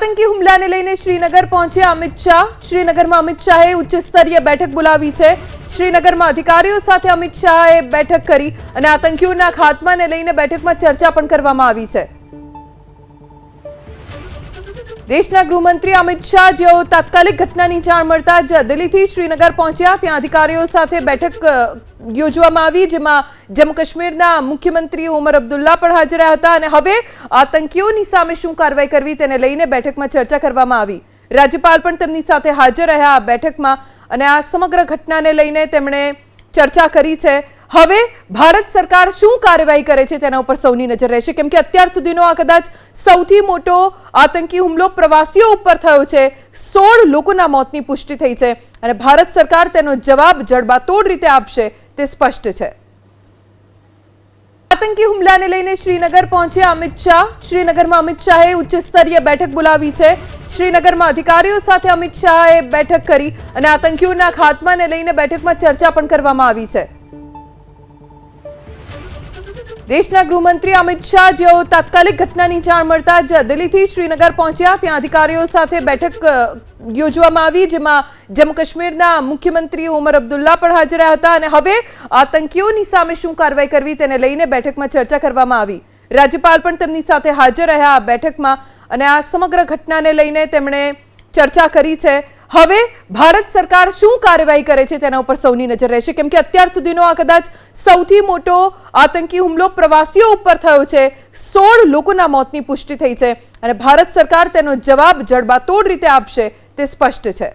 આતંકી હુમલાને લઈને શ્રીનગર પહોંચ્યા અમિત શાહ। શ્રીનગરમાં અમિત શાહે ઉચ્ચ સ્તરીય બેઠક બોલાવી છે। શ્રીનગરમાં અધિકારીઓ સાથે અમિત શાહે બેઠક કરી અને આતંકીઓના ખાત્માને લઈને બેઠકમાં ચર્ચા પણ કરવામાં આવી છે। દેશના ગૃહમંત્રી અમિત શાહ જેઓ તાત્કાલિક ઘટનાની જાણ મળતા જ દિલ્હીથી શ્રીનગર પહોંચ્યા। ત્યાં અધિકારીઓ સાથે બેઠક યોજવામાં આવી, જેમાં જમ્મુ કાશ્મીરના મુખ્યમંત્રી ઉમર અબ્દુલ્લા પણ હાજર રહ્યા હતા અને હવે આતંકીઓની સામે શું કાર્યવાહી કરવી તેને લઈને બેઠકમાં ચર્ચા કરવામાં આવી। રાજ્યપાલ પણ તેમની સાથે હાજર રહ્યા આ બેઠકમાં અને આ સમગ્ર ઘટનાને લઈને તેમણે ચર્ચા કરી છે। હવે ભારત સરકાર શું કાર્યવાહી કરે છે તેના ઉપર સૌની નજર રહેશે, કેમ કે અત્યાર સુધીનો આ કદાચ સૌથી મોટો આતંકી હુમલો પ્રવાસીઓ ઉપર થયો છે। 16 લોકોના મોતની પુષ્ટિ થઈ છે અને ભારત સરકાર તેનો જવાબ જડબાતોડ રીતે આપશે તે સ્પષ્ટ છે। આતંકી હુમલાને લઈને શ્રીનગર પહોંચ્યા અમિત શાહ। શ્રીનગરમાં અમિત શાહે ઉચ્ચ સ્તરીય બેઠક બોલાવી છે। શ્રીનગરમાં અધિકારીઓ સાથે અમિત શાહે બેઠક કરી અને આતંકીઓના ખાત્માને લઈને બેઠકમાં ચર્ચા પણ કરવામાં આવી છે। દેશના ગૃહમંત્રી અમિત શાહ જેઓ તાત્કાલિક ઘટનાની જાણ મળતા જ દિલ્હીથી શ્રીનગર પહોંચ્યા। ત્યાં અધિકારીઓ સાથે બેઠક યોજવામાં આવી, જેમાં જમ્મુ કાશ્મીરના મુખ્યમંત્રી ઉમર અબ્દુલ્લા પણ હાજર રહ્યા હતા અને હવે આતંકીઓની સામે શું કાર્યવાહી કરવી તેને લઈને બેઠકમાં ચર્ચા કરવામાં આવી। રાજ્યપાલ પણ તેમની સાથે હાજર રહ્યા આ બેઠકમાં અને આ સમગ્ર ઘટનાને લઈને તેમણે ચર્ચા કરી છે। હવે ભારત સરકાર શું કાર્યવાહી કરે છે તેના ઉપર સૌની નજર રહેશે, કેમ કે અત્યાર સુધીનો આ કદાચ સૌથી મોટો આતંકી હુમલો પ્રવાસીઓ ઉપર થયો છે। 16 લોકોના મોતની પુષ્ટિ થઈ છે અને ભારત સરકાર તેનો જવાબ જડબાતોડ રીતે આપશે તે સ્પષ્ટ છે।